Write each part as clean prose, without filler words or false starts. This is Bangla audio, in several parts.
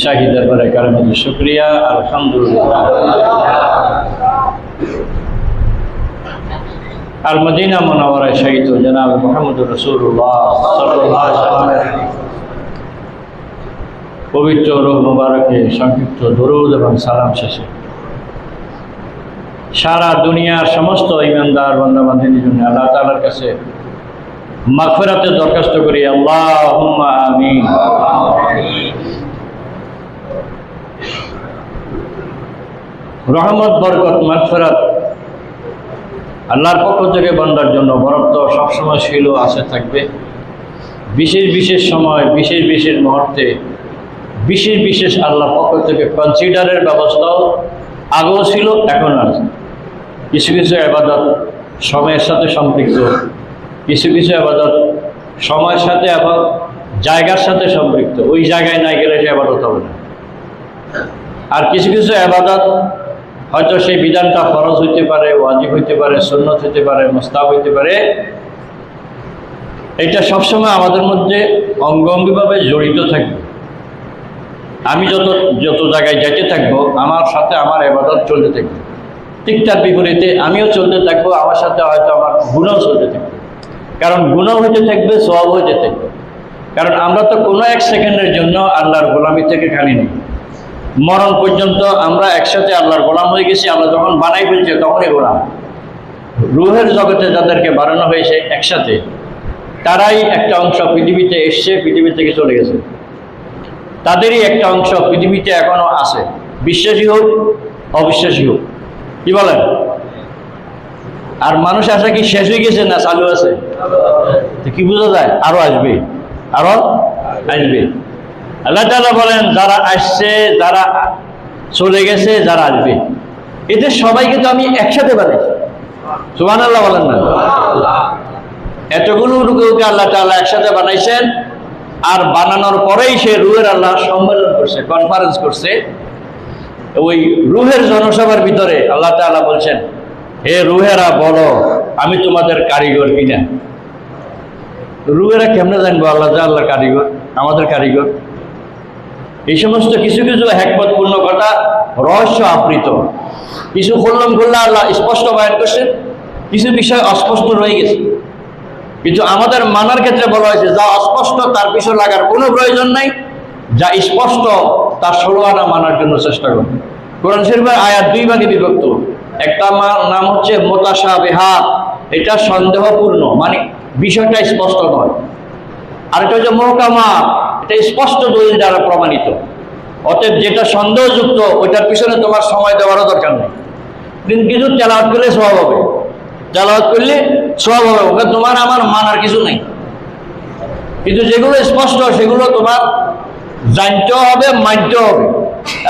শাহী দরবারে কারমে শুকরিয়া আলহামদুলিল্লাহ। আল মদিনা মুনাওয়ারায় শহীদ জনাব মুহাম্মদুর রাসূলুল্লাহ সাল্লাল্লাহু আলাইহি ওয়াসাল্লামের পবিত্র রূহ মুবারকে সংক্ষিপ্ত দরুদ এবং সালাম শেষে সারা দুনিয়ার সমস্ত ঈমানদার বান্দা-বান্দীদের জন্য আল্লাহ তাআলার কাছে মাগফিরাতের দরখাস্ত করি, আল্লাহুম্মা আমিন। রহমত, বরকত, মাগফিরাত আল্লাহর পক্ষ থেকে বান্দার জন্য বরাদ্দ সবসময় ছিল, আছে, থাকবে। বিশেষ বিশেষ সময়, বিশেষ বিশেষ মুহূর্তে বিশেষ বিশেষ আল্লাহর পক্ষ থেকে কনসিডারের ব্যবস্থাও আগেও ছিল, এখন আছে। কিছু কিছু ইবাদত সময়ের সাথে সম্পৃক্ত, কিছু কিছু ইবাদত সময়ের সাথে এবং জায়গার সাথে সম্পৃক্ত। ওই জায়গায় না গেলে সে ইবাদত হবে না। আর কিছু কিছু ইবাদত হয়তো সেই বিধানটা ফরজ হইতে পারে, ওয়াজিব হইতে পারে, সুন্নত হইতে পারে, মুস্তাহাব হইতে পারে। এটা সবসময় আমাদের মধ্যে অঙ্গাঙ্গিভাবে জড়িত থাকবে। আমি যত জায়গায় যেতে থাকবো, আমার সাথে আমার ইবাদত চলতে থাকবে। ঠিক তার বিপরীতে আমিও চলতে থাকবো, আমার সাথে হয়তো আমার গুনাহ চলতে থাকবে। কারণ গুনাহ হইতে থাকবে, সওয়াব হইতে থাকবে। কারণ আমরা তো কোনো এক সেকেন্ডের জন্য আল্লাহর গোলামি থেকে খালি নেই। মরণ পর্যন্ত আমরা একসাথে আল্লাহর গোলাম হয়ে গেছি। আমরা যখন বানাই ফেলছি তখনই গোলাম। রুহের জগতে যাদেরকে বানানো হয়েছে একসাথে, তারাই একটা অংশ পৃথিবীতে এসছে, পৃথিবী থেকে চলে গেছে। তাদেরই একটা অংশ পৃথিবীতে এখনো আছে, বিশ্বাসী হোক অবিশ্বাসী হোক। কি বলেন? আর মানুষ আসা কি শেষ হয়ে গেছে না চালু আছে? কি বোঝা যায়? আরো আসবে, আরো আসবে। আল্লাহ তাআলা বলেন, যারা আসছে, যারা চলে গেছে, যারা আসবে, এদের সবাইকে তো আমি একসাথে বানাইছি। সুবহানাল্লাহ বলেন না? এতগুলো রূহকে আল্লাহ তাআলা একসাথে বানাইছেন। আর বানানোর পরেই সে রূহের আল্লাহ সম্মেলন করছে, কনফারেন্স করছে। ওই রূহের জনসভার ভিতরে আল্লাহ তাআলা বলছেন, হে রূহেরা বলো আমি তোমাদের কারিগর কিনা। রূহেরা কেমনে জানবো আল্লাহ যে আল্লাহর কারিগর, আমাদের কারিগর? এই সমস্ত কিছু কিছু হিকমতপূর্ণ কথা, রহস্য আবৃত। কিছু খুললাম খুললা আল্লাহ স্পষ্ট বয়ান করছেন, কিছু বিষয় অস্পষ্ট রয়ে গেছে। কিন্তু আমাদের মানার ক্ষেত্রে বলা হয়েছে, যা অস্পষ্ট তার পিছনে লাগার কোনো প্রয়োজন নাই, যা স্পষ্ট তার 16 আনা মানার জন্য চেষ্টা করুন। কোরআন শরীফের আয়াত দুই ভাগে বিভক্ত। একটা নাম হচ্ছে মুতাশাবিহাত, এটা সন্দেহপূর্ণ, মানে বিষয়টা স্পষ্ট নয়। আরেকটা হচ্ছে মুহকামাত, এটা স্পষ্ট দলিল দ্বারা প্রমাণিত। অতএব যেটা সন্দেহযুক্ত ওইটার পিছনে তোমার সময় দেওয়ারও দরকার নেই। কিন্তু তেলাওয়াত করলে সওয়াব হবে, তেলাওয়াত করলে সওয়াব হবে, ওকে তোমার আমার মানার কিছু নেই। কিন্তু যেগুলো স্পষ্ট সেগুলো তোমার জানতে হবে, মানতে হবে।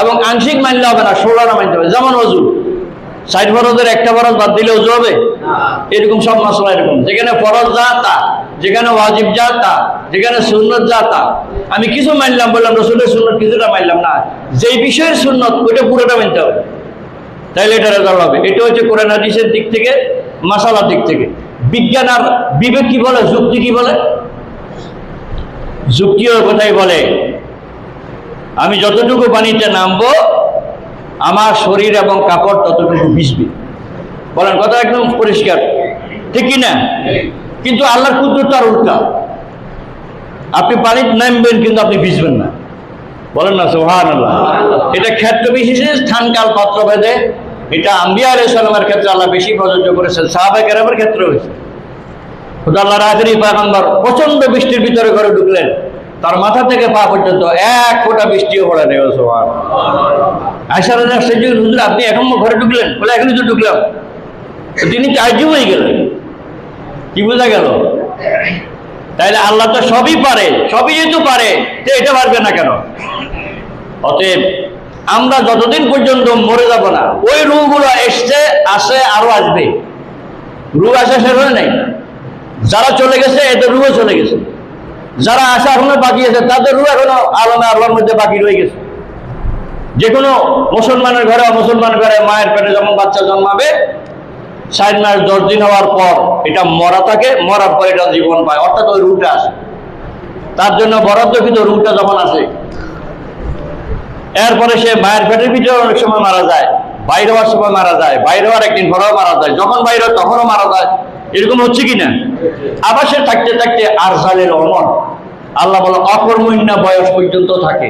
এবং আংশিক মানলে হবে না, 16 আনা মানতে হবে। যেমন ওযু, 60 ফরজের একটা ফরজ বাদ দিলে ওযু হবে? এরকম সব মাসলা এরকম, যেখানে ফরজ যা তা, যেখানে ওয়াজিব যা তা, যেখানে সুন্নত যা তা। আমি কিছু মানলাম, বললাম রাসূলের সুন্নত কিছুটা মানলাম না, যেই বিষয়ের সুন্নত ওইটা পুরোটা মানতে হবে, তাইলে এটা রেজাল্ট হবে। এটা হচ্ছে কোরআন হাদিসের দিক থেকে, মাসালার দিক থেকে। বিজ্ঞান আর বিবেক কি বলে, যুক্তি কি বলে? যুক্তিও কথাই বলে, আমি যতটুকু পানিতে নামবো আমার শরীর এবং কাপড় ততটুকু ভিজবে। বলেন, কথা একদম পরিষ্কার, ঠিক কি না? কিন্তু আল্লাহর কুদরত তার উল্টা। আপনি পানিতে নামবেন কিন্তু আপনি ভিজবেন না। বলেন না সুবহানাল্লাহ? এটা ক্ষেত্র বিশেষে, স্থানকাল পাত্র ভেদে। এটা আম্বিয়া আলাইহিস সালামের ক্ষেত্রে আল্লাহ বেশি প্রযোজ্য করেছেন, সাহাবায়ে কেরামের ক্ষেত্রে হয়েছে। খোদা আল্লাহর আখেরি পয়গম্বর প্রচন্ড বৃষ্টির ভিতরে ঘরে ঢুকলেন, তার মাথা থেকে পা পর্যন্ত এক ফোঁটা বৃষ্টিও পড়ে নেই। সুবহানাল্লাহ। আয়েশা রাদিয়াল্লাহু আনহা বলেন, হুজুর আপনি এখন ঘরে ঢুকলেন? বলে এখনই তো ঢুকলাম। তিনি তাজ্জুব হয়ে গেলেন। কি বোঝা গেল? তাইলে আল্লাহ তো সবই পারে, সবই যেহেতু পারে, তো এটা পারবে না কেন? অতএব আমরা যতদিন পর্যন্ত মরে যাব না, ওই রূহগুলো এসছে, আসে, আরো আসবে। রূহ আসা শেষ হয় নাই। যারা চলে গেছে এদের রূহও চলে গেছে, যারা আসা এখনো বাকি আছে তাদের রূহ এখনো আলমে আল্লাহর মধ্যে বাকি রয়ে গেছে। যে কোনো মুসলমানের ঘরে, অমুসলমান ঘরে মায়ের পেটে যখন বাচ্চা জন্মাবে, 60 মাস 10 দিন হওয়ার পর এটা মরা থাকে, মরার পর এটা জীবন পায়, অর্থাৎ ওই রূহটা আসে। তার জন্য বরাদ্দকৃত রুটা যখন আসে, এরপরে সে মায়ের পেটের ভিতরে অনেক সময় মারা যায়, বাইরে হওয়ার সময় মারা যায়, বাইরে হওয়ার একদিন পরেও মারা যায়, যখন বাইরে হয় তখনও মারা যায়, এরকম হচ্ছে কিনা? আবার সে থাকতে থাকতে আরজালের অমর, আল্লাহ বলে অকর্মণ্য বয়স পর্যন্ত থাকে।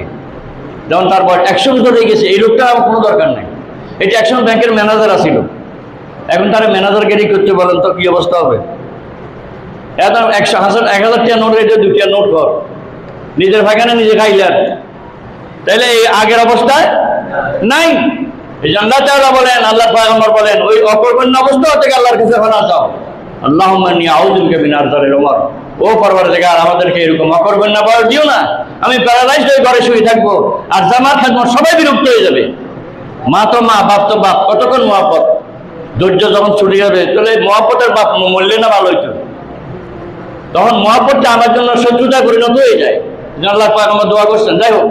যেমন তার বয়স 100 বছর হয়ে গেছে, এই লোকটা আমার কোনো দরকার নেই। এটি একসময় ব্যাংকের ম্যানেজার আছিল, এখন তারা ম্যানেজারগিরি করতে বলেন তো কি অবস্থা হবে? এখন 100,000 টাকা নোট রেখে 2 টাকা নোট কর, নিজের ভাগানে নিজে খাইলেন, তাইলে এই আগের অবস্থায় নাই। এই জন্য আল্লাহ তাআলা বলেন, আল্লাহ পয়গম্বর বলেন, ওই অকর্মণ্য অবস্থা থেকে আল্লাহর কাছে ক্ষমা চাও। আল্লাহুম্মা ইন্নী আউযু বিকা মিন আরযালিল উমর, ও পরওয়ারদিগার আমাদেরকে এরকম অকর্মণ্য বয়স দিও না, আমি প্যারালাইজড হয়ে ঘরে শুয়ে থাকবো, আর জামাত খাদমত সবাই বিরক্ত হয়ে যাবে। মা তো মা, বাপ তো বাপ, কতক্ষণ মহব্বত, ধৈর্য যখন ছুটে যাবে, তাহলে মহব্বতের বাপ মরলে না ভালো হইতো, তখন মহব্বতটা আমার জন্য শত্রুতা পরিণত হয়ে যায়। আল্লাহ পয়গম্বর দোয়া করছেন। যাই হোক,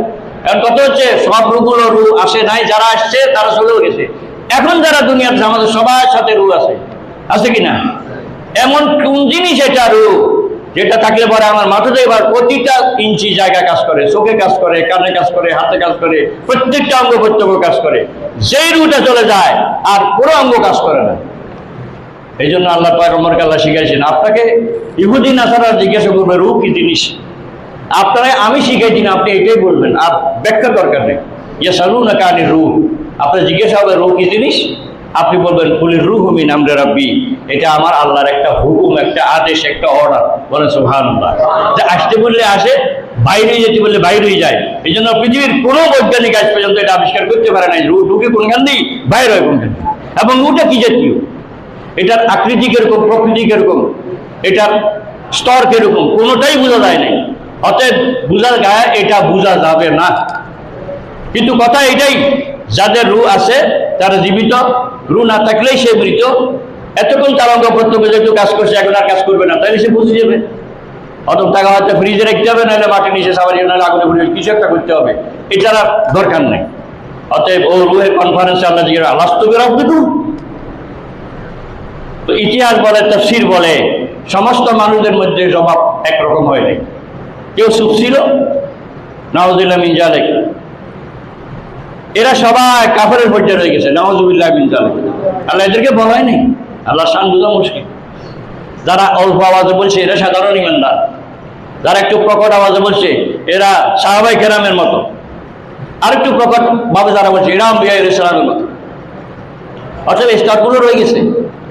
এখন কত হচ্ছে, সব রুগুলো রু আসে নাই, যারা আসছে তারা চলেও গেছে। এখন যারা দুনিয়াতে আমাদের সবার সাথে রু আছে কিনা? এমন কোন জিনিস এটা রু, যেটা থাকলে পরে আমার মাথাতে এবার প্রতিটা ইঞ্চি জায়গা কাজ করে, চোখে কাজ করে, কানে কাজ করে, হাতে কাজ করে, প্রত্যেকটা অঙ্গ প্রত্যঙ্গ কাজ করে। যেই রুটা চলে যায় আর পুরো অঙ্গ কাজ করে না। এই জন্য আল্লাহ পয়গম্বরকে আল্লাহ শিখাইছেন, আপনাকে ইহুদি নাসারা জিজ্ঞাসা করবে রু কি জিনিস, আপনারা আমি শিখাইছি না, আপনি এটাই বলবেন, আর ব্যাখ্যা দরকার নেই। ইয়াসালুনাকা আনির রূহ, আপনার জিজ্ঞাসা হবে রূহ কি জিনিস, আপনি বলবেন কুলির রূহু মিন আমরি রাব্বি, এটা আমার আল্লাহর একটা হুকুম, একটা আদেশ, একটা অর্ডার। বলেন সুবহানাল্লাহ। যে আসতে বললে আসে, বাইরে যেতে বললে বাইরেই যায়। এই জন্য পৃথিবীর কোনো বৈজ্ঞানিক আজ পর্যন্ত এটা আবিষ্কার করতে পারে নাই রূহ ঢুকে কোনখান দিয়ে বাইরে হয় কোনখান, এবং ওটা কি জাতীয়, এটার আকৃতি কিরকম, প্রকৃতি কিরকম, এটার স্তর কিরকম, কোনোটাই বোঝা যায় নাই। অতএব বোঝার গায়ে এটা বোঝা যাবে না। কিন্তু কথা এটাই, যাদের রু আছে তারা জীবিত, রু না থাকলেই সে মৃত। এতক্ষণ তার অঙ্গ প্রত্যঙ্গ যেহেতু কাজ করছে, এখন আর কাজ করবে না, তাইলে সে বুঝে যাবে। অতএব টাকা হয়তো ফ্রিজে রাখতে হবে, নাহলে মাটির নিচে সাবারি, নাহলে আগুনে পুড়ে কিছু একটা করতে হবে, এটার আর দরকার নেই। অতএব ও রুহের কনফারেন্সে আল্লাহ জিজ্ঞাসা আলাস্তু বিরাব্বিকুম। তো ইতিহাস বলে, তাফসীর বলে, সমস্ত মানুষদের মধ্যে জবাব একরকম হয় নাই। কেউ চুপ ছিল, নাউযুবিল্লাহ মিন যালিক, এরা সবাই কাফেরের পর্যায়ে রয়ে গেছে, নাউযুবিল্লাহ মিন যালিক। আল্লাহ এদেরকে বলাই নেই, আল্লাহ শান বোঝা মুশকিল। যারা অল্প আওয়াজে বলছে এরা সাধারণ ইমানদার, যারা একটু প্রকট আওয়াজে বলছে এরা সাহাবায়ে কেরামের মতো, আর একটু প্রকট ভাবে যারা বলছে এরা আম্বিয়া ইসলামের মতো। অর্থাৎ স্তরগুলো রয়ে গেছে।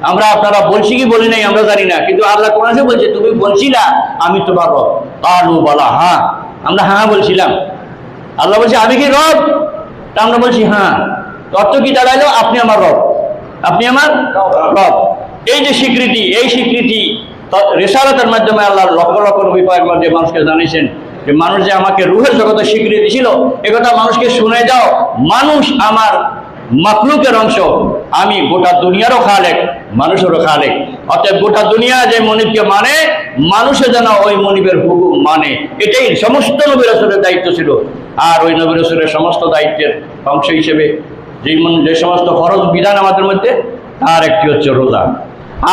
আমরা আপনারা বলছি কি বলি নাই আমরা জানি না, কিন্তু আল্লাহ কোরআনে বলছে তুমি বলছিলা আমি তোমার রব, কালু বলা হ্যাঁ, আমরা হ্যাঁ বলছিলাম। আল্লাহ বলছে আমি কি রব, তা আমরা বলছি হ্যাঁ। অর্থ কি দাঁড়াইলো, আপনি আমার রব, আপনি আমার রব। এই যে স্বীকৃতি, এই স্বীকৃতি রিসালাতের মাধ্যমে আল্লাহ লক্ষ লক্ষ নবী পয়গম্বর যে মানুষকে জানিয়েছেন, যে মানুষ যে আমাকে রুহের জগতে স্বীকৃতি ছিল, একথা মানুষকে শুনে যাও, মানুষ আমার মাখলুকের অংশ, আমি গোটা দুনিয়ারও খালেক, মানুষেরও খালেক। অতএব গোটা দুনিয়া যে মনিবকে মানে, মানুষে যেন ওই মনিবের হুকুম মানে, এটাই সমস্ত নবী রাসূলের দায়িত্ব ছিল। আর ওই নবী রাসূলের সমস্ত দায়িত্বের অংশ হিসেবে যে সমস্ত ফরজ বিধান আমাদের মধ্যে, তার একটি হচ্ছে রোজা।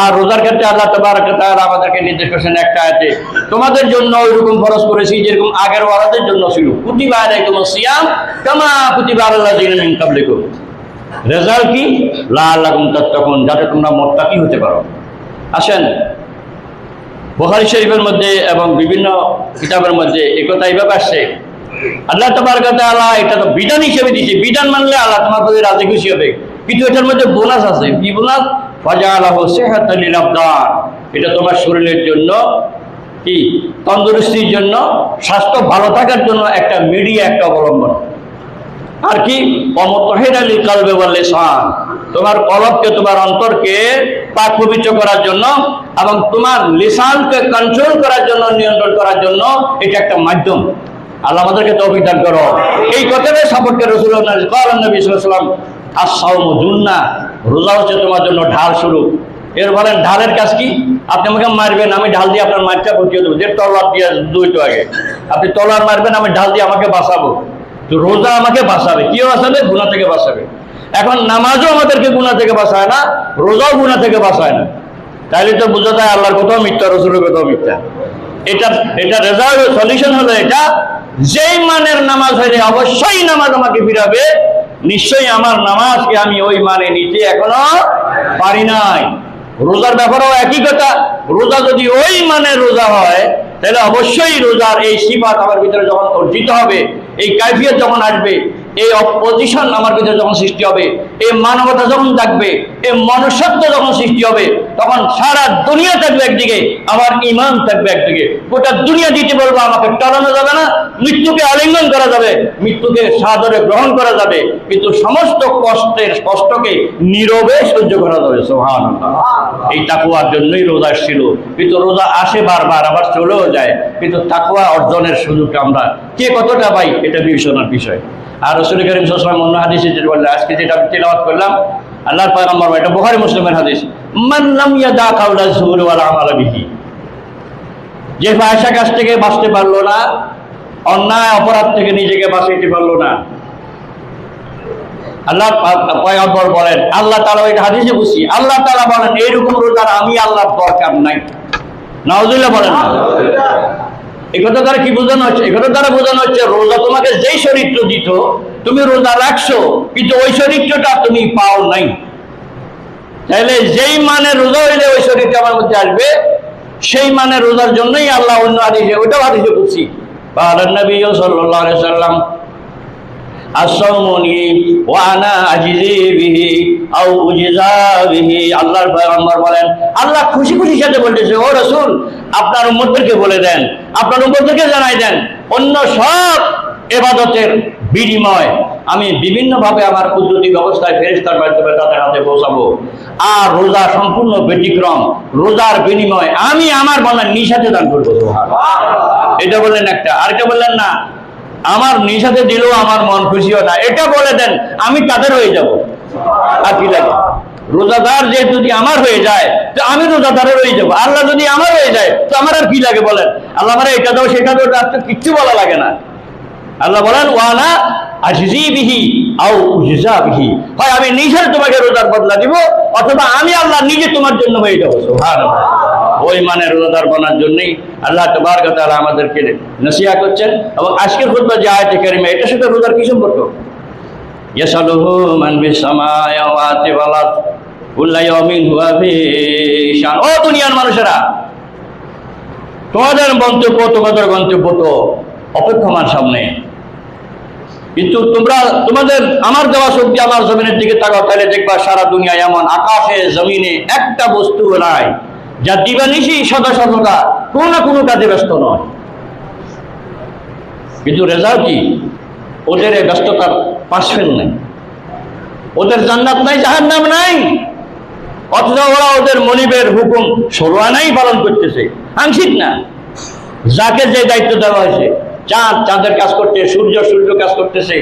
আর রোজার ক্ষেত্রে আল্লাহ তাবারক ওয়া তাআলা আমাদেরকে নির্দেশ করেছেন একটা আয়াতে, তোমাদের জন্য ওইরকম ফরজ করেছি যেরকম আগের ওয়ারাদের জন্য ছিল, কুতিবা আলাইকুমুস সিয়াম কামা কুতিবা আলাল লাযিনা মিন ক্বাবলিকুম। রেজাল্ট কি, লাআল্লাকুম তাত্তাকুন, যাতে তোমরা মুত্তাকি হতে পারো। আসেন, বুখারী শরীফের মধ্যে এবং বিভিন্ন কিতাবের মধ্যে একথা এইভাবে আসছে, আল্লাহ তাবারক ওয়া তাআলা এটা তো বিধান হিসেবে দিয়েছে, বিধান মানলে আল্লাহ তোমার প্রতি রাজি খুশি হবে। কিন্তু এটার মধ্যে বোনাস আছে, কি বোনাস? ফাজালাহু সিহাতাল লিল আবদান, এটা তোমার শরীরের জন্য কি, তন্দুরস্তির জন্য, স্বাস্থ্য ভালো থাকার জন্য একটা মিডিয়া, একটা অবলম্বন। আর কি, অমতহিরা লিল কলবি ওয়াল লিসান, তোমার কলবকে, তোমার অন্তরকে পাক পবিত্র করার জন্য, এবং তোমার লিসানকে কন্ট্রোল করার জন্য, নিয়ন্ত্রণ করার জন্য এটা একটা মাধ্যম। আল্লাহ আমাদেরকে তৌফিক দান করো। এই কথাটাই সাপোর্ট করে রাসূলুল্লাহ সাল্লাল্লাহু আলাইহি ওয়াসাল্লাম, আস-সাওমু জুন্নাহ, রোজা হচ্ছে তোমার জন্য ঢাল স্বরূপ। এর বলেন ঢালের কাজ কি? আপনি আমাকে মারবেন, আমি ঢাল দিয়ে আপনার মারটা বসিয়ে দেবো, যে তলোয়ার দিয়ে দুইটো আগে আপনি তলোয়ার মারবেন, আমি ঢাল দিয়ে আমাকে বাঁচাবো। তো রোজা আমাকে বাঁচাবে, কি বাঁচাবে? গুনাহ থেকে বাঁচাবে। এখন নামাজও আমাদেরকে গুনাহ থেকে বাঁচায় না, রোজাও গুনাহ থেকে বাঁচায় না। তাইলে তো বোঝা যায় আল্লাহর কথাও মিথ্যা, রসুলের কথাও মিথ্যা। এটা রেজাল্ট সলিউশন হলো এটা, যেই মানের নামাজ হইলে অবশ্যই নামাজ আমাকে ফিরাবে, নিশ্চয়ই আমার নামাজকে আমি ওই মানে নিতে এখনো পারি নাই। রোজার ব্যাপারেও একই কথা, রোজা যদি ওই মানের রোজা হয় তাহলে অবশ্যই রোজার এই সিফাত আমার ভিতরে যখন অর্জিত হবে, এই কাইফিয়ত যখন আসবে, এই অপোজিশন আমার ভিতরে যখন সৃষ্টি হবে, এই মানবতা যখন থাকবে, এই মনুষ্যত্ব যখন সৃষ্টি হবে, তখন সারা দুনিয়া থাকবে একদিকে, আমার ইমান থাকবে একদিকে। গোটা দুনিয়া দিতে বলবো, আমাকে টানানো যাবে না, মৃত্যুকে আলিঙ্গন করা যাবে, মৃত্যুকে সাদরে গ্রহণ করা যাবে, কিন্তু সমস্ত কষ্টকে নীরবে সহ্য করা যাবে। সুবহানাল্লাহ। এই তাকওয়ার জন্যই রোজা ছিল, কিন্তু রোজা আসে বারবার, আবার চলেও যায়, কিন্তু তাকওয়া অর্জনের সুযোগটা আমরা কে কতটা পাই এটা বিবেচনার বিষয়। আর রাসূল করিম সাল্লাল্লাহু আলাইহি ওয়াসাল্লাম অন্য হাদিসে যেটা বললেন, আজকে যেটা তেলাওয়াত করলাম আল্লাহর পয়গম্বর, এটা বুখারী মুসলিমের হাদিস, মান লাম ইয়াদা কাওলা যুর ওয়াল আমাল বিহি, যে ফাহিশা কাজ থেকে বাঁচতে পারলো না, অন্যায় অপরাধ থেকে নিজেকে বাঁচাইতে পারলো না, আল্লাহর পয়গম্বর বলেন, আল্লাহ তাআলা এটা হাদিসে বুঝি, আল্লাহ তাআলা বলেন এইরকম রোজার আমি আল্লাহর দরকার নাই। নাউজুবিল্লাহ বলেন না। এই কথা দ্বারা কি বোঝানো হচ্ছে? এই কথা দ্বারা বোঝানো হচ্ছে রোজা তোমাকে যেই চরিত্র দিত, তুমি রোজা রাখছো, কিন্তু ওই চরিত্রটা তুমি পাও নাই। তাহলে যেই মানে রোজা হইলে ওই চরিত্র আমার মধ্যে আসবে, সেই মানে রোজার জন্যই আল্লাহ অন্য হাদিসে, ওইটাও হাদিসে বুঝছি, পাহাড় নবী সাল্লাল্লাহু আলাইহি ওয়াসাল্লাম আসসাউমুনি ওয়া আনা আজিজি বিহি আও উজিজা বিহি। আল্লাহর পয়গম্বর বলেন, আল্লাহ খুশি খুশি সাথে বলতেছে, ও রাসূল আপনার উম্মতদেরকে বলে দেন, আপনার উম্মতদেরকে জানাই দেন, অন্য সব ইবাদতের বিনিময় আমি বিভিন্নভাবে আমার কুদরতি ব্যবস্থায় ফেরেশতার মাধ্যমে তাদের হাতে পৌঁছাবো, আর রোজা সম্পূর্ণ ব্যতিক্রম, রোজার বিনিময় আমি আমার বান্দার নিজ দান করবো। সুবহানাল্লাহ। এটা বললেন একটা। আরেকটা বললেন না, আমার নিজ হাতে দিলেও আমার মন খুশিও না, এটা বলে দেন আমি তাদের হয়ে যাব। আর কি লাগে? রোজাদার যে যদি আমার হয়ে যায় তো আমি রোজাদারের হয়ে যাবো, আল্লাহ যদি আমার হয়ে যায় তো আমার আর কি লাগে বলেন? আল্লাহ আমার এটা দাও সেটা দাও, তার তো কিচ্ছু বলা লাগে না। আল্লাহ বলেন ওয়ানা আজিজি বিহি আও উজিজা বিহি, হয় আমি নিজের তোমাকে রোজার বদলা দিব, অথবা আমি আল্লাহ নিজে তোমার জন্য হয়ে যাবো। সুবহানাল্লাহ। ওই মানে রোজাদার বানার জন্যই আল্লাহ তাবারক ওয়া তাআলা আমাদেরকে নসিহত করছেন। এবং আজকের খুতবা যে আয়াতে কারিমা, এটার সাথে রোজার কি সম্পর্ক? ইয়াসালুহু মান বিস সামাওয়াতি ওয়াল আরদ কুল্লা ইয়াউমিন হুয়া ফি শান। ও দুনিয়ার মানুষেরা, তোমাদের গন্তব্য তো অপেক্ষমান সামনে, কিন্তু তোমরা তোমাদের আমার দেওয়া শক্তি আমার জমিনের দিকে তাকাও, তাহলে দেখবা সারা দুনিয়া এমন আকাশে জমিনে একটা বস্তু নাই যা দিবানিশি সদা সর্বদা কোনো না কোনো কাজে ব্যস্ত নয়। কিন্তু রেজাল্ট কি? ওদের এই ব্যস্ততার পাশফেল নাই, ওদের জান্নাত নাই, জাহান্নাম নাই, অথচ ওরা ওদের মনিবের হুকুম 16 আনাই পালন করতেছে, আংশিক না। যাকে যে দায়িত্ব দেওয়া হয়েছে, চাঁদ চাঁদের কাজ করতে, সূর্য কাজ করতেছে,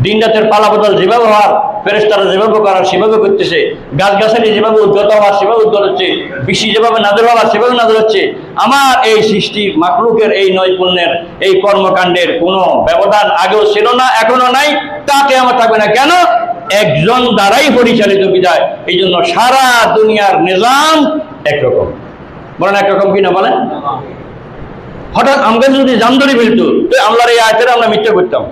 দিন রাতের পালা বদল যেভাবে হওয়ার ফেরেশতারা যেভাবে করার সেভাবে করতেছে, গাছগাছালি যেভাবে উদ্গত হওয়ার সেভাবে উদ্গত হচ্ছে, বৃষ্টি যেভাবে নাযিল হওয়ার সেভাবে নাযিল হচ্ছে। আমার এই সৃষ্টি মাখলুকের এই নৈপুণ্যের এই কর্মকাণ্ডের কোনো ব্যবধান আগেও ছিল না, এখনো নাই, তাকে আমার থাকবে না। কেন? একজন দ্বারাই পরিচালিত বিধায়। এই জন্য সারা দুনিয়ার নিজাম একরকম। বলেন একরকম কিনা বলেন? হঠাৎ আমাকে যদি জামদরি ফেলতো তো আল্লাহর এই আয়াতের আমরা মিথ্যা করতাম।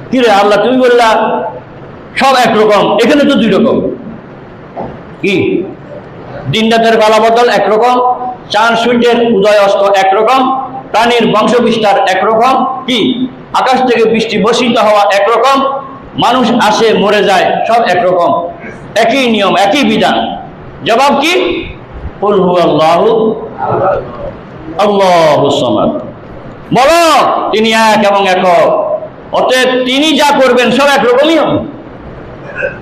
কি রে আল্লাহ, তুমি বললা সব একরকম, এখানে তো দুই রকম। কি? দিন রাতের বেলা বদল একরকম, চাঁদ সূর্যের উদয় অস্ত একরকম, প্রাণীর বংশ বিস্তার একরকম, কি আকাশ থেকে বৃষ্টি বর্ষিত হওয়া একরকম, মানুষ আসে মরে যায় সব একরকম, একই নিয়ম একই বিধান। জবাব কি? কুল হুয়াল্লাহু আল্লাহুস সামাদ। বলো তিনি এক এবং একক, অতএব তিনি যা করবেন সব একরকমই হবে।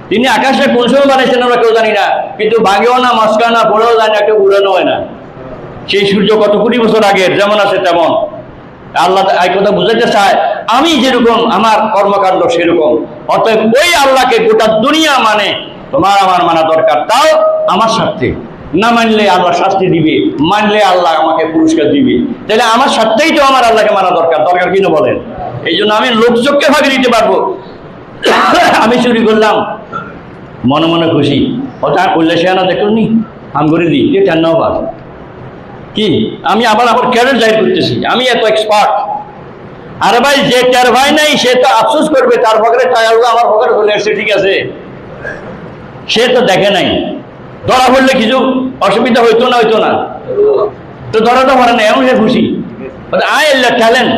তিনি আকাশে কোন সময় বানাইছেন আমরা কেউ জানি না, কিন্তু ভাগেও না, মাসকা না, পড়েও যায় না, কেউ উড়ানো হয় না। সেই সূর্য কত কোটি বছর আগের, যেমন আছে তেমন। আল্লাহ এই কথা বুঝাতে চায় আমি যেরকম আমার কর্মকাণ্ড সেরকম, অতএব ওই আল্লাহকে গোটা দুনিয়া মানে তোমার আমার মানা দরকার, তাও আমার স্বার্থে। না মানলে আল্লাহ শাস্তি দিবে, মানলে আল্লাহ আমাকে পুরস্কার দিবে। তাহলে আমার স্বার্থেই তো আমার আল্লাহকে মানা দরকার কিনা বলেন? এই জন্য আমি লোকচক্ষে ভাগে দিতে পারবো। আমি চুরি করলাম, মনে মনে খুশি, ওটা করলে সে আনা দেখুন নি, আমি করে দিই, যে ঠান্ডাও পাস কি আমি আবার ক্যারিয়ার জাহির করতেছি, আমি এত এক্সপার্ট। আরে ভাই, যে টের ভাই নাই সে তো আফসোস করবে, তার পকেটে টাকাগুলো আমার পকেটে চলে আসছে, ঠিক আছে, সে তো দেখে নাই। ধরা পড়লে কিছু অসুবিধা হইতো না, তো ধরা তো পারে না, এমন সে খুশি আয় এল্লা ট্যালেন্ট,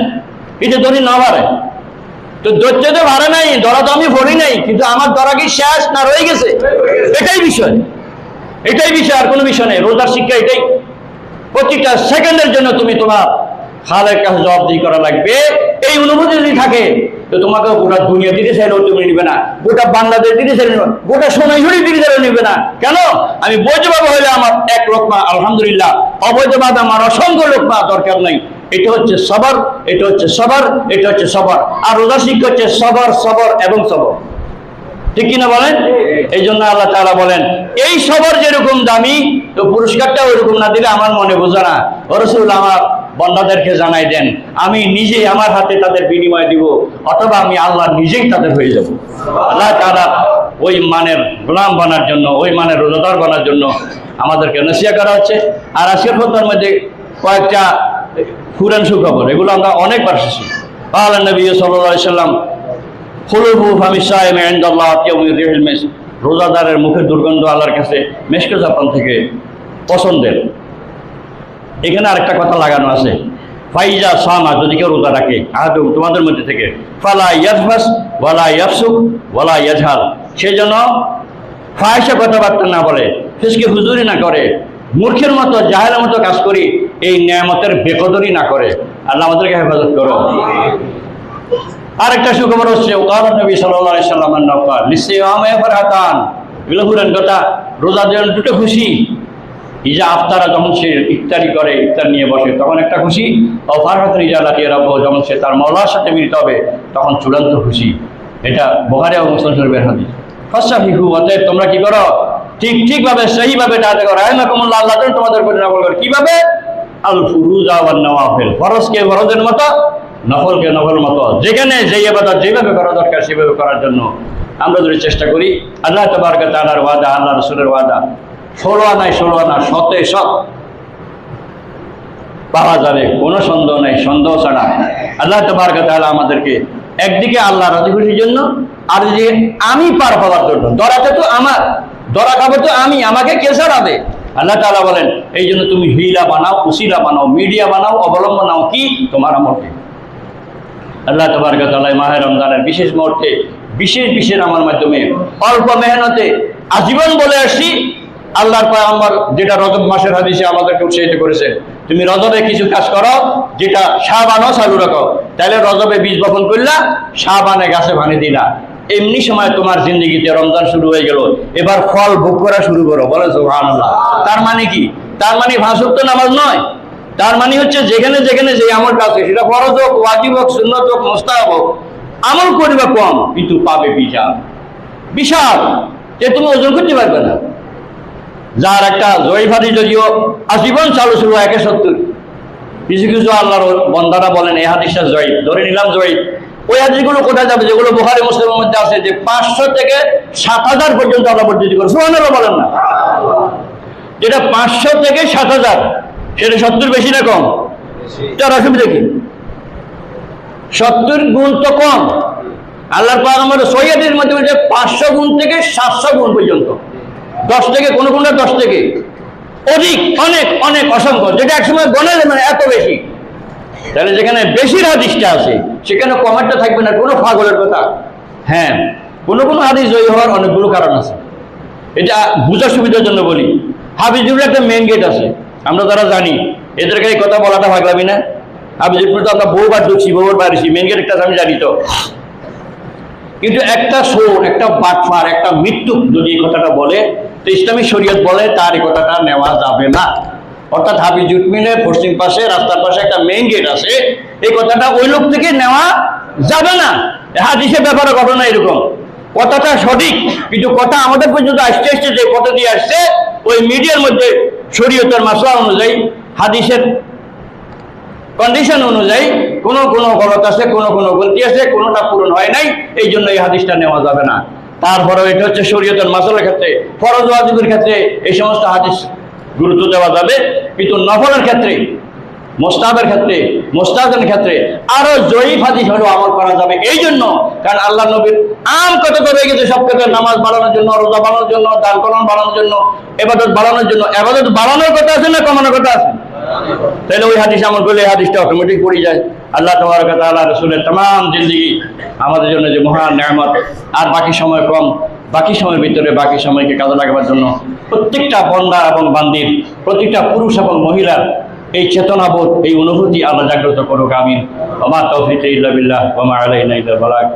এটা ধরি না পারে তো ধৈর্য তো ভাড়া নাই, ধরা তো আমি পড়ি নাই, কিন্তু আমার ধরা কি শেষ না রয়ে গেছে, এটাই বিষয়, আর কোনো বিষয় নেই। রোজার শিক্ষা এটাই, প্রতিটা সেকেন্ডের জন্য তুমি তোমার খালের কাছে জবাবদিহি করা লাগবে। এই অনুভূতি যদি থাকে তো তোমাকে গোটা দুনিয়া দিতে চাইলেও তুমি নিবে না, গোটা বাংলাদেশ দিতে চাইলে নিবে না, গোটা সোনাইঝুড়ি দিতে চাইলেও নিবে না। কেন? আমি বৈধভাবে হলে আমার এক লোকমা আলহামদুলিল্লাহ, অবৈধভাবে আমার অসংখ্য লোকমা দরকার নাই। এটা হচ্ছে সবর, এটা হচ্ছে সবর, এটা হচ্ছে সবর। আর রোজা শিক্ষা হচ্ছে সবর, সবর এবং সবর, ঠিক কিনা বলেন? এই জন্য আল্লাহ তাআলা বলেন এই সবর যেরকম দামি, তো পুরস্কারটা ওইরকম না দিলে আমার মনে বোঝে না। ও রাসূল, আমার বান্দাদেরকে জানাই দেন, আমি নিজে আমার হাতে তাদের বিনিময় দিব, অথবা আমি আল্লাহ নিজেই তাদের হয়ে যাব। আল্লাহ তাআলা ওই মানের গোলাম বানার জন্য, ওই মানের রোজাদার বানার জন্য আমাদেরকে নসিহত করা হচ্ছে। আর আজকের খোতবার মধ্যে কয়েকটা পুরান সুখবর, এগুলো আমরা অনেকবার শুনছি। আল্লাহ নবী সাল্লাল্লাহু আলাইহি সাল্লাম রোজাদারের মুখের দুর্গন্ধ আল্লাহর কাছে মেশকে জাপান থেকে পছন্দের। এখানে আরেকটা কথা লাগানো আছে, ফাইজা সামা, যদি কেউ রোজা রাখে আদম তোমাদের মধ্যে থেকে, ফালা ইয়াজবাস ওয়ালা ইয়াফসুক ওয়ালা ইয়াজহাল, সে যেন ফাহিশা কথাবার্তা না বলে, ফিসকে হুজুরি না করে, মূর্খের মতো জাহেলের মতো কাজ করি, এই নিয়ামতের বেকদরি না করে। আল্লাহ আমাদেরকে হেফাজত করো। আরেকটা সুখবর হচ্ছে নবী সাল্লাল্লাহু আলাইহি ওয়াসাল্লামের নফল লিসিয়ামে ফারহাতান, এগুলো পুরান কথা। রোজাদার দুটো খুশি, ইজা আফতারা, যখন সে ইফতারি করে, ইফতার নিয়ে বসে তখন একটা খুশি, ও ফারহাতুন ইজা লাকিয়া রাব্বাহু, যখন সে তার মাওলার সাথে মিলিত হবে তখন চূড়ান্ত খুশি। এটা বুখারী ও মুসলিম শরীফের হাদিস। ফাসাফিহু, অতএব তোমরা কি করো, ঠিকভাবে সহিভাবে এটা আদায় করো। রাহিমাকুমুল্লাহ, আল্লাহ তোমাদের উপর নফল করে। কিভাবে? আল ফুরুজা ওয়ান নওয়াফিল, ফরজকে ফরজের মতো, নফলকে নফল মতো, যেখানে যেই ইবাদত যেভাবে করা দরকার সেভাবে করার জন্য আমরা যদি চেষ্টা করি। আল্লাহ তাবারক তাআলার ওয়াদা, আল্লাহ রাসূলের ওয়াদা, 16 আনায় 16 আনা, শতে শত পাওয়া যাবে, কোনো সন্দেহ নেই, সন্দেহ ছাড়া। আল্লাহ তাবারক তাআলা আমাদেরকে একদিকে আল্লাহ রাজি খুশির জন্য, আর যে আমি পার হওয়ার জন্য, ধরাতে তো আমার, ধরা খাবো তো আমি, আমাকে কে ছাড়াবে? আল্লাহ তাআলা বলেন এই জন্য তুমি হিলা বানাও, উসিলা বানাও, মিডিয়া বানাও, অবলম্বন নাও, কি তোমার আমলকে। আল্লাহ তাবারক তাআলা মাহে রমজানের বিশেষ মুহূর্তে বিশেষ আমার মাধ্যমে অল্প মেহনতে আজীবন বলে আসছি, আল্লাহর পয়গম্বর যেটা রজব মাসের হাদিসে আমাদেরকে উৎসাহিত করেছে, তুমি রজবে কিছু কাজ করো যেটা শাবানও চালু রাখো, তাহলে রজবে বীজ বপন করলা, শাবানে গাছে পানি দিলা, এমনি সময় তোমার জিন্দগিতে রমজান শুরু হয়ে গেল, এবার ফল ভোগ করা শুরু করো। বলে সুবহানাল্লাহ। তার মানে কি? তার মানে 5 ওয়াক্ত নামাজ নয়, তার মানে হচ্ছে যেখানে যেখানে যে আমল কাজ, সেটা ফরজ হোক, ওয়াজিব হোক, সুন্নত হোক, মুস্তাহাব হোক, আমল করিবা কম কিন্তু পাবে বিশাল, যে তুমি ওজন করতে পারবে না। যার একটা জয়ীফ হাদিস যদিও আজীবন চালু ছিল 170, কিছু আল্লাহর বান্দারা বলেন এই হাদিসটা জয়ীফ, ধরে নিলাম জয়ীফ। ওই হাদিসগুলো কোথায় যাবে? যেগুলো বুখারী মুসলিমের মধ্যে আছে, যে 500 থেকে 7000 পর্যন্ত আল্লাহ বর্ধিত করে। সুবহানাল্লাহ বলেন না? যেটা 500 থেকে 7000, সেটা 70 বেশি না কম? তার অসুবিধা কি? 70 গুণ তো কম। আল্লাহর পয়গম্বর সহিহ হাদিসের মধ্যে বলছে 500 গুণ থেকে 700 গুণ পর্যন্ত, 10 থেকে, কোনো 10 থেকে অধিক, অনেক অনেক অসংখ্য, যেটা একসময় গণে মানে এত বেশি। তাহলে যেখানে বেশির হাদিসটা আছে সেখানে কমেরটা থাকবে না, কোনো পাগলের কথা। হ্যাঁ, কোনো হাদিস জয়ী হওয়ার অনেকগুলো কারণ আছে, এটা বুঝার সুবিধার জন্য বলি। হাফিজুল একটা মেন গেট আছে, আমরা যারা জানি এদেরকে এই কথা বলাটা ভাগলামি না। হাফিজুল তো আমরা বহুবার ঢুকছি, বহুবার বাড়িছি, মেন গেট একটা আমি জানি তো, কিন্তু একটা সোর, একটা বাটফার, একটা মৃত্যু যদি এই কথাটা বলে, তো ইসলামী শরীয়ত বলে তার এই কথাটা নেওয়া যাবে না। অর্থাৎ হাফিজ জুট মিলের পশ্চিম পাশে, রাস্তার পাশে একটা মেইন গেট আছে, এই কথাটা ওই লোক থেকে নেওয়া যাবে না। হাদিসের ব্যাপারে ঘটনা এরকম, কথাটা সঠিক, কিন্তু কথা আমাদের পর্যন্ত আসতে যে কথা দিয়ে আসছে, ওই মিডিয়ার মধ্যে শরীয়তের মাসলা অনুযায়ী, হাদিসের কন্ডিশন অনুযায়ী কোনো গলত আছে, কোনো গলতি আছে, কোনোটা পূরণ হয় নাই, এই জন্য এই হাদিসটা নেওয়া যাবে না। তারপরেও এটা হচ্ছে শরীয়তের মাসলার ক্ষেত্রে, ফরজ ওয়াজিবের ক্ষেত্রে এই সমস্ত হাদিস গুরুত্ব দেওয়া যাবে, কিন্তু নফলের ক্ষেত্রে, মোস্তাহাবের ক্ষেত্রে, মোস্তাহাবের ক্ষেত্রে আরো জয়ীফ হাদিস হলেও আমল করা যাবে। এই জন্য কারণ আল্লাহ নবীর কত হয়ে গেছে সব ক্ষেত্রে, নামাজ বাড়ানোর জন্য, রোজা বাড়ানোর জন্য, দান কর্ম বাড়ানোর জন্য, ইবাদত বাড়ানোর জন্য। ইবাদত বাড়ানোর কথা আছে না কমানোর কথা আছে? তাহলে ওই হাদিস আমল করলে এই হাদিসটা অটোমেটিক পড়ে যায়। আল্লাহ তাবারক ওয়া তাআলা রাসূলের तमाम জিন্দেগি আমাদের জন্য যে মহান নিয়ামত, আর বাকি সময় কম, বাকি সময়ের ভিতরে বাকি সময়কে কাজে লাগাবার জন্য প্রত্যেকটা বান্দা এবং বান্দির, প্রত্যেকটা পুরুষ এবং মহিলার এই চেতনাবোধ, এই অনুভূতি আল্লাহ জাগ্রত করুক। আমিন। ওয়া মা তাওফীকি ইল্লা বিল্লাহ ওয়া মা আলাইনা ইল্লাল বালাগ।